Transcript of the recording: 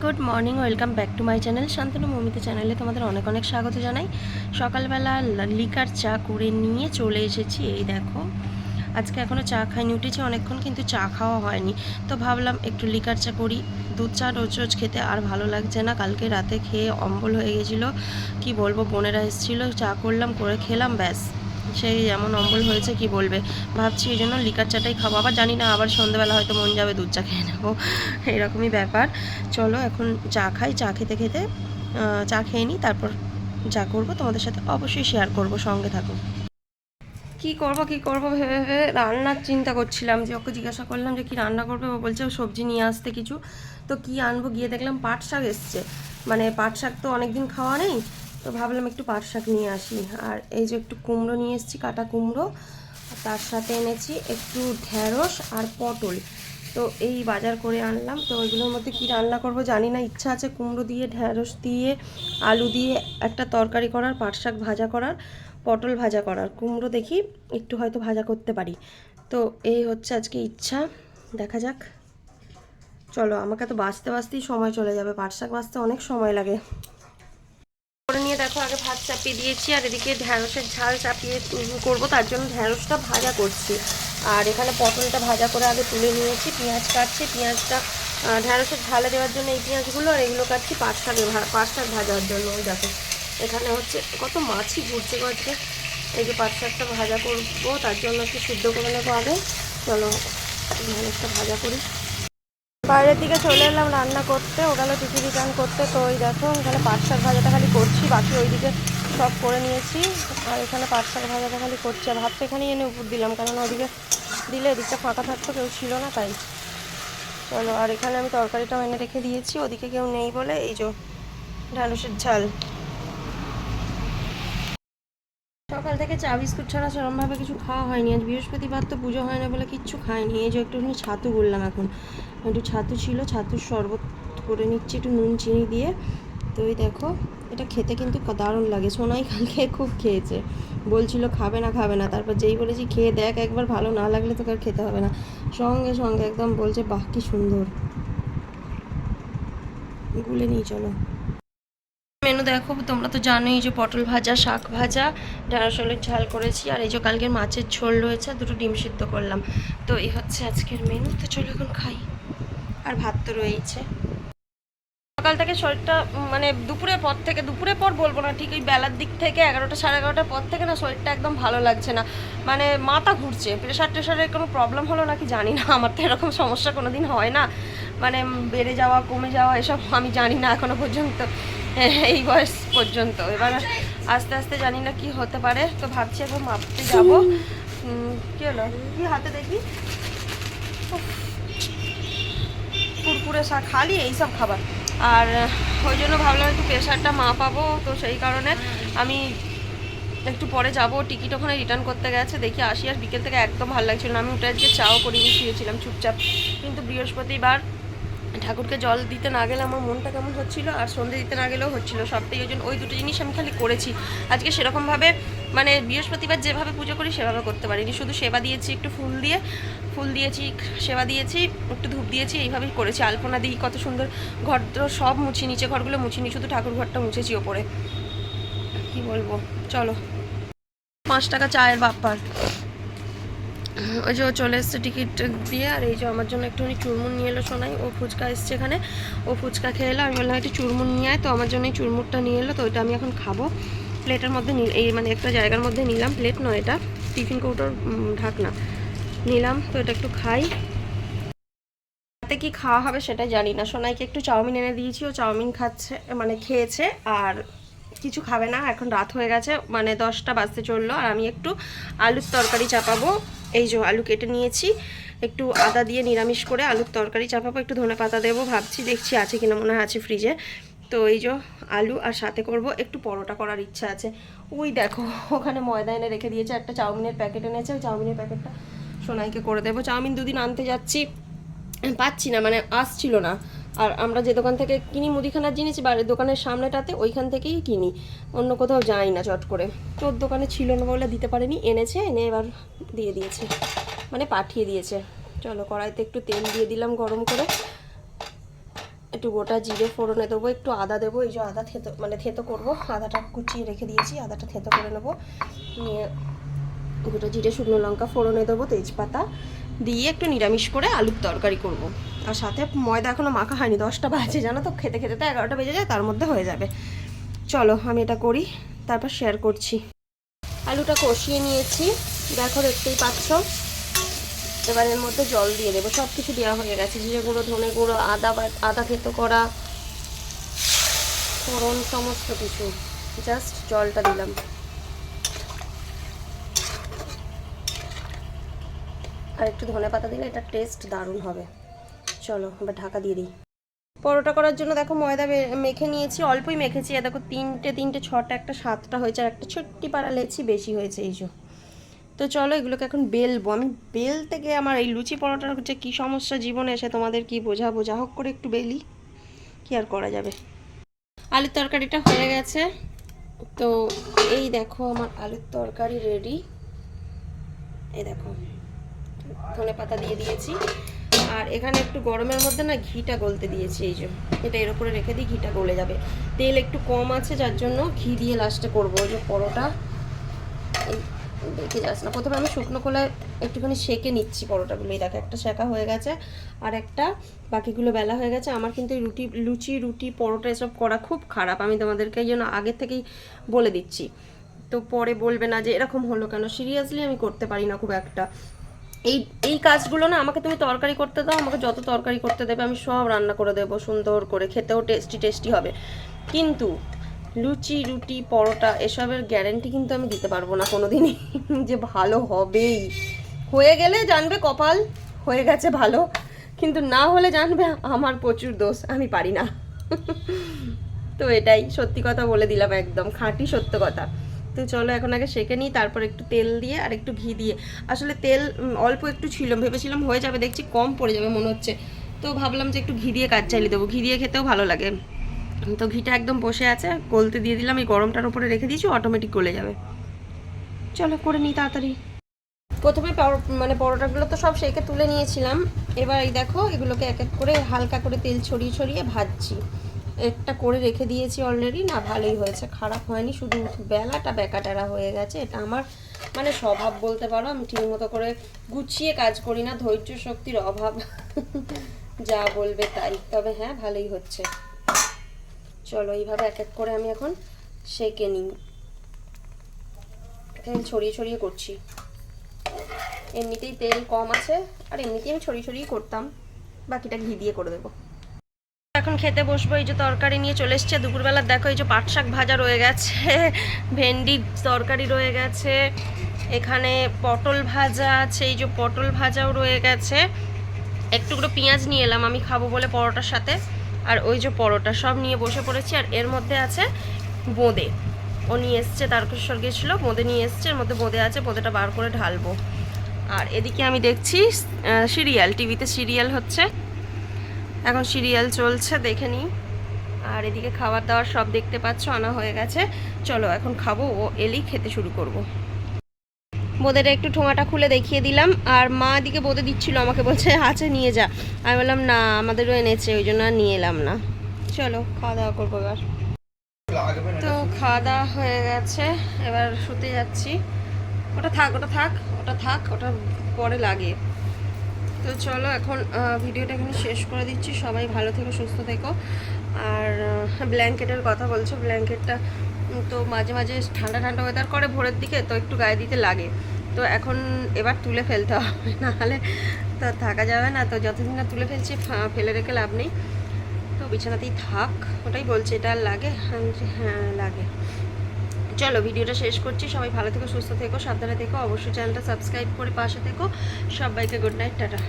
Good morning, welcome back to my channel Shantanu Mamita চ্যানেলে তোমাদের অনেক অনেক স্বাগত জানাই। সকালবেলা লিকার চা করে নিয়ে চলে এসেছি। এই দেখো, আজকে এখনও চা খাইনি, উঠেছি অনেকক্ষণ কিন্তু চা খাওয়া হয়নি। তো ভাবলাম একটু লিকার চা করি। দুধ চা রোজ রোজ খেতে আর ভালো লাগছে না। কালকে রাতে খেয়ে অম্বল হয়ে গেছিলো, কি বলবো। বোনেরা এসেছিলো, চা করলাম, করে খেলাম, ব্যাস সেই এমন অম্বল হয়েছে কি বলবে। ভাবছি এই জন্য লিকার চাটাই খাবো। আবার জানি না, আবার সন্ধ্যাবেলা হয়তো মন যাবে দুধ চা খেয়ে নেবো, এরকমই ব্যাপার। চলো এখন চা খাই, চা খেতে খেতে চা খেয়ে নিই, তারপর যা করবো তোমাদের সাথে অবশ্যই শেয়ার করব, সঙ্গে থাকো। কি করব ভেবে ভেবে রান্নার চিন্তা করছিলাম, যে ওকে জিজ্ঞাসা করলাম যে কি রান্না করবে। ও বলছে ও সবজি নিয়ে আসতে কিছু। তো কি আনবো, গিয়ে দেখলাম পাট শাক এসছে। মানে পাট শাক তো অনেকদিন খাওয়া নেই, তো ভাবলাম একটু পাট শাক নিয়ে আসি। আর এই যে একটু কুমড়ো নিয়ে এসেছি, কাটা কুমড়ো। তার সাথে এনেছি একটু ঢ্যাঁড়স আর পটল। তো এই বাজার করে আনলাম। তো ওইগুলোর মধ্যে কি রান্না করব জানি না। ইচ্ছা আছে কুমড়ো দিয়ে, ঢ্যাঁড়স দিয়ে, আলু দিয়ে একটা তরকারি করার, পাট শাক ভাজা করার, পটল ভাজা করার। কুমড়ো দেখি একটু হয়তো ভাজা করতে পারি। তো এই হচ্ছে আজকে ইচ্ছা, দেখা যাক। চলো, আমাকে তো বাঁচতে বাঁচতেই সময় চলে যাবে, পাট শাক বাঁচতে অনেক সময় লাগে। করে নিয়ে দেখো, আগে ভাত চাপিয়ে দিয়েছি, আর এদিকে ঢ্যাঁড়সের ঝাল চাপিয়ে করবো, তার জন্য ঢ্যাঁড়সটা ভাজা করছি। আর এখানে পটলটা ভাজা করে আগে তুলে নিয়েছি, পেঁয়াজ কাটছি। পেঁয়াজটা ঢ্যাঁড়সের ঝালে দেওয়ার জন্য এই পেঁয়াজগুলো, আর এগুলো কাটছি পাট শাক ভাজার জন্য। ওই দেখো, এখানে হচ্ছে কত মাছই ঘুরছে আজকে। এই যে পাট শাকটা ভাজা করবো, তার জন্য একটু সিদ্ধ করে নেবো আগে। চলো ঢ্যাঁড়সটা ভাজা করি। বাইরের দিকে চলে এলাম রান্না করতে, ও গেল টিফি রিটার্ন করতে। তো ওই দেখো, এখানে পাট শাক ভাজাটা খালি করছি, বাকি ওইদিকে সব করে নিয়েছি। আর এখানে পাট শাক ভাজাটা খালি করছি। আর ভাতটা এখানেই এনে উপর দিলাম, কারণ ওদিকে দিলে এদিকটা ফাঁকা থাকতো, কেউ ছিল না তাই। চলো, আর এখানে আমি তরকারিটাও এনে রেখে দিয়েছি, ওদিকে কেউ নেই বলে। এই যে ঢ্যাঁড়সের ঝাল। সকাল থেকে চা বিস্কুট ছাড়া সেরকমভাবে কিছু খাওয়া হয়নি। আজ বৃহস্পতিবার তো পুজো হয় না বলে কিচ্ছু খাইনি। এই যে একটুখানি ছাতু বললাম, এখন একটু ছাতু ছিল, ছাতুর শরবত করে নিচ্ছি একটু নুন চিনি দিয়ে। তো এই দেখো, এটা খেতে কিন্তু দারুণ লাগে। সোনাই কালকে খুব খেয়েছে, বলছিল খাবে না খাবে না, তারপর যেই বলেছি খেয়ে দেখ একবার, ভালো না লাগলে তোকে আর খেতে হবে না, সঙ্গে সঙ্গে একদম বলছে বাহ কি সুন্দর। গুলে নিয়ে চলো। মেনু দেখো, তোমরা তো জানোই যে পটল ভাজা, শাক ভাজা, ঢেঁড়স আলুর ঝাল করেছি, আর এই যে কালকের মাছের ঝোল রয়েছে, আর দুটো ডিম সিদ্ধ করলাম। তো এই হচ্ছে আজকের মেনু। তো চলো এখন খাই। আর ভাত তো রয়েছে। সকাল থেকে শরীরটা মানে দুপুরের পর থেকে, দুপুরের পর বলবো না ঠিক, ওই বেলার দিক থেকে 11টা সাড়ে 11টার পর থেকে না শরীরটা একদম ভালো লাগছে না। মানে মাথা ঘুরছে। প্রেশার টেশারের কোনো প্রবলেম হলো নাকি জানি না, আমার তো এরকম সমস্যা কোনো দিন হয় না। মানে বেড়ে যাওয়া কমে যাওয়া এসব আমি জানি না এখনো পর্যন্ত, এই বয়স পর্যন্ত। এবার আস্তে আস্তে জানি না কি হতে পারে। তো ভাবছি এখন মাপতে যাবো। কী হলো, কি হাতে দেখি, কুরকুরে শাক খালি এইসব খাবার। আর ওই জন্য ভাবলাম একটু প্রেশারটা মাপাবো। তো সেই কারণে আমি একটু পরে যাবো। টিকিট ওখানে রিটার্ন করতে গেছে, দেখি আসি। আর বিকেল থেকে একদম ভালো লাগছিল না, আমি উঠে আজকে চাও করিনি, শুয়েছিলাম চুপচাপ। কিন্তু বৃহস্পতিবার ঠাকুরকে জল দিতে না গেলে আমার মনটা কেমন হচ্ছিলো, আর সন্ধে দিতে না গেলেও হচ্ছিলো সবটাই। ওই জন্য ওই দুটো জিনিস আমি খালি করেছি আজকে। সেরকমভাবে মানে বৃহস্পতিবার যেভাবে পুজো করি সেভাবে করতে পারিনি, শুধু সেবা দিয়েছি, একটু ফুল দিয়েছি, সেবা দিয়েছি, একটু ধূপ দিয়েছি, এইভাবেই করেছি। আলপনা দিই, কত সুন্দর। ঘর তো সব মুছি, নিচে ঘরগুলো মুছিনি, শুধু ঠাকুর ঘরটা মুছেছি ওপরে। কি বলবো, চলো। 5 টাকা চায়ের ব্যাপার। ওই যে ও চলে এসছে টিকিট দিয়ে। আর এই যে আমার জন্য একটুখানি চুরমুন নিয়ে এলো সোনাই, ও ফুচকা এসছে এখানে, ও ফুচকা খেয়ে এলো। আমি বললাম একটু চুরমুন নিয়ে আয়, তো আমার জন্য এই চুরমুরটা নিয়ে এলো। তো ওইটা আমি এখন খাবো। প্লেটের মধ্যে এই মানে একটা জায়গার মধ্যে নিলাম, প্লেট নয় এটা, টিফিন কৌটোর ঢাকনা নিলাম। তো এটা একটু খাই। রাতে কি খাওয়া হবে সেটাই জানি না। সোনাইকে একটু চাউমিন এনে দিয়েছি, ও চাউমিন খাচ্ছে, মানে খেয়েছে, আর কিছু খাবে না। এখন রাত হয়ে গেছে, মানে 10টা বাজতে চললো। আর আমি একটু আলুর তরকারি চাপাবো। এই যে আলু কেটে নিয়েছি, একটু আদা দিয়ে নিরামিষ করে আলুর তরকারি চাপাবো, একটু ধনে পাতা দেবো ভাবছি, দেখছি আছে কিনা, মনে হয় আছে ফ্রিজে। তো এই যে আলু, আর সাথে করব একটু পরোটা করার ইচ্ছা আছে। ওই দেখো ওখানে ময়দা এনে রেখে দিয়েছে, একটা চাউমিনের প্যাকেট এনেছে, ওই চাউমিনের প্যাকেটটা সোনাইকে করে দেবো। চাউমিন দুদিন আনতে যাচ্ছি, পাচ্ছি না, মানে আসছিল না। আর আমরা যে দোকান থেকে কিনি মুদিখানার জিনিস, বাড়ির দোকানের সামনেটাতে, ওইখান থেকেই কিনি, অন্য কোথাও যাই না চট করে। তোর দোকানে ছিল না বলে দিতে পারেনি, এনেছে, এনে এবার দিয়ে দিয়েছে, মানে পাঠিয়ে দিয়েছে। চলো, কড়াইতে একটু তেল দিয়ে দিলাম গরম করে, একটু গোটা জিরে ফোড়নে দেবো, একটু আদা দেবো। এই যে আদা থেতো মানে থেতো করবো, আদাটা কুচিয়ে রেখে দিয়েছি, আদাটা থেতো করে নেবো। নিয়ে গোটা জিরে শুকনো লঙ্কা ফোড়নে দেবো, তেজপাতা দিয়ে একটু নিরামিষ করে আলুর তরকারি করব। আর সাথে ময়দা এখনও মাখা হয়নি, 10টা বাজে জানো তো, খেতে খেতে তো 11টা বেজে যায়, তার মধ্যে হয়ে যাবে। চলো আমি এটা করি, তারপর শেয়ার করছি। আলুটা কষিয়ে নিয়েছি, দেখো দেখতেই পাচ্ছ। এবার এর মধ্যে জল দিয়ে দেবো, সব কিছু দেওয়া হয়ে গেছে, জিরে গুঁড়ো, ধনে গুঁড়ো, আদা থেতো করা, ফোড়ন, সমস্ত কিছু। জাস্ট জলটা দিলাম। আর একটু ধনে পাতা দিলে এটা টেস্ট দারুণ হবে। চলো এবার ঢাকা দিয়ে দিই। পরোটা করার জন্য দেখো ময়দা মেখে নিয়েছি, অল্পই মেখেছি। দেখো তিনটে 6টা, একটা 7টা হয়েছে, আর একটা ছোট্টি পাড়া লেচি বেশি হয়েছে এই যে। তো চলো এগুলোকে এখন বেলবো। আমি বেলতে গিয়ে আমার এই লুচি পরোটার যে কী সমস্যা জীবনে এসে তোমাদের কি বোঝাবো, যা হোক করে একটু বেলি, কি আর করা যাবে। আলুর তরকারিটা হয়ে গেছে, তো এই দেখো আমার আলুর তরকারি রেডি। এই দেখো ধনে পাতা দিয়ে দিয়েছি, আর এখানে একটু গরমের মধ্যে না ঘিটা গলতে দিয়েছি। এই যে এটা এর উপরে রেখে দিই, ঘিটা গলে যাবে। তেল একটু কম আছে, যার জন্য ঘি দিয়ে লাস্টে করবো। ওই যে পরোটা দেখে যাস না, প্রথমে আমি শুকনো খোলায় একটুখানি সেঁকে নিচ্ছি পরোটাগুলো। এই দেখো একটা সেঁকা হয়ে গেছে, আর একটা বাকিগুলো বেলা হয়ে গেছে। আমার কিন্তু লুচি পরোটা এসব করা খুব খারাপ, আমি তোমাদেরকে এই জন্য আগে থেকেই বলে দিচ্ছি, তো পরে বলবে না যে এরকম হলো কেন। সিরিয়াসলি আমি করতে পারি না খুব একটা এই কাজগুলো না। আমাকে তুমি তরকারি করতে দাও, আমাকে যত তরকারি করতে দেবে আমি সব রান্না করে দেবো সুন্দর করে, খেতেও টেস্টি হবে। কিন্তু রুটি পরোটা এসবের গ্যারেন্টি কিন্তু আমি দিতে পারবো না কোনোদিনই যে ভালো হবেই। হয়ে গেলে জানবে কপাল, হয়ে গেছে ভালো, কিন্তু না হলে জানবে আমার প্রচুর দোষ, আমি পারি না। তো এটাই সত্যি কথা বলে দিলাম, একদম খাঁটি সত্য কথা। তো চলো এখন আগে সেঁকে নিই, তারপর একটু তেল দিয়ে আর একটু ঘি দিয়ে। আসলে তেল অল্প একটু ছিল, ভেবেছিলাম হয়ে যাবে, দেখছি কম পড়ে যাবে মনে হচ্ছে। তো ভাবলাম যে একটু ঘি দিয়ে কাজ চালিয়ে দেবো, ঘি দিয়ে খেতেও ভালো লাগে। তো ঘিটা একদম বসে আছে, গলতে দিয়ে দিলাম। এই গরমটার উপরে রেখে দিয়েছি, অটোমেটিক গলে যাবে। চলো করে নিই তাড়াতাড়ি। প্রথমে মানে পরোটাগুলো তো সব সেঁকে তুলে নিয়েছিলাম। এবার এই দেখো এগুলোকে এক এক করে হালকা করে তেল ছড়িয়ে ভাজছি। একটা করে রেখে দিয়েছি অলরেডি, না ভালোই হয়েছে, খারাপ হয়নি, শুধু বেলাটা বেকাটারা হয়ে গেছে। এটা আমার মানে স্বভাব বলতে পারো, আমি ঠিকমতো করে গুছিয়ে কাজ করি না, ধৈর্য শক্তির অভাব। যা বলবে তাই, তবে হ্যাঁ ভালোই হচ্ছে। চলো এইভাবে এক এক করে আমি এখন সেঁকে নিই, তেল ছড়িয়ে করছি। এমনিতেই তেল কম আছে, আর এমনিতেই আমি ছড়িয়ে করতাম, বাকিটা ঘি দিয়ে করে দেবো। এখন খেতে বসবো। এই যে তরকারি নিয়ে চলে এসছে দুপুরবেলার, দেখো এই যে পাট শাক ভাজা রয়ে গেছে, ভেন্ডির তরকারি রয়ে গেছে, এখানে পটল ভাজা আছে, এই যে পটল ভাজাও রয়ে গেছে। একটুকরো পেঁয়াজ নিয়ে এলাম আমি খাবো বলে পরোটার সাথে, আর ওই যে পরোটা সব নিয়ে বসে পড়েছি। আর এর মধ্যে আছে বোঁদে, ও নিয়ে এসছে, তারকেশ্বর গেছিলো, বোঁদে নিয়ে এসছে, এর মধ্যে বোঁদে আছে, বোঁদেটা বার করে ঢালবো। আর এদিকে আমি দেখছি সিরিয়াল, টিভিতে সিরিয়াল হচ্ছে, এখন সিরিয়াল চলছে, দেখে নিই। আর এদিকে খাবার দাবার সব দেখতে পাচ্ছ আনা হয়ে গেছে। চলো এখন খাবো, ও এলেই খেতে শুরু করব। বোঁদেটা একটু ঠোঙাটা খুলে দেখিয়ে দিলাম, আর মা এদিকে বোঁদে দিচ্ছিল, আমাকে বলছে আছে নিয়ে যা। আমি বললাম না, আমাদেরও এনেছে, ওই জন্য আর নিয়ে এলাম না। চলো খাওয়া দাওয়া করবো এবার। তো খাওয়া দাওয়া হয়ে গেছে, এবার শুতে যাচ্ছি। ওটা থাক, ওটা পরে লাগে। তো চলো এখন ভিডিওটা এখানে শেষ করে দিচ্ছি। সবাই ভালো থেকো, সুস্থ থেকো। আর ব্ল্যাঙ্কেটের কথা বলছো, ব্ল্যাঙ্কেটটা তো মাঝে মাঝে ঠান্ডা ওয়েদার করে ভোরের দিকে, তো একটু গায়ে দিতে লাগে। তো এখন এবার তুলে ফেলতে হবে, নাহলে তো থাকা যাবে না। তো যতদিন না তুলে ফেলছি ফেলে রেখে লাভ নেই, তো বিছানাতেই থাক, ওটাই বলছে। এটা আর লাগে? হ্যাঁ লাগে। চলো ভিডিওটা শেষ করছি। সবাই ভালো থেকো, সুস্থ থেকো, সাবধানে থেকো, অবশ্যই চ্যানেলটা সাবস্ক্রাইব করে পাশে থেকো। সবাইকে গুড নাইট, টাটা।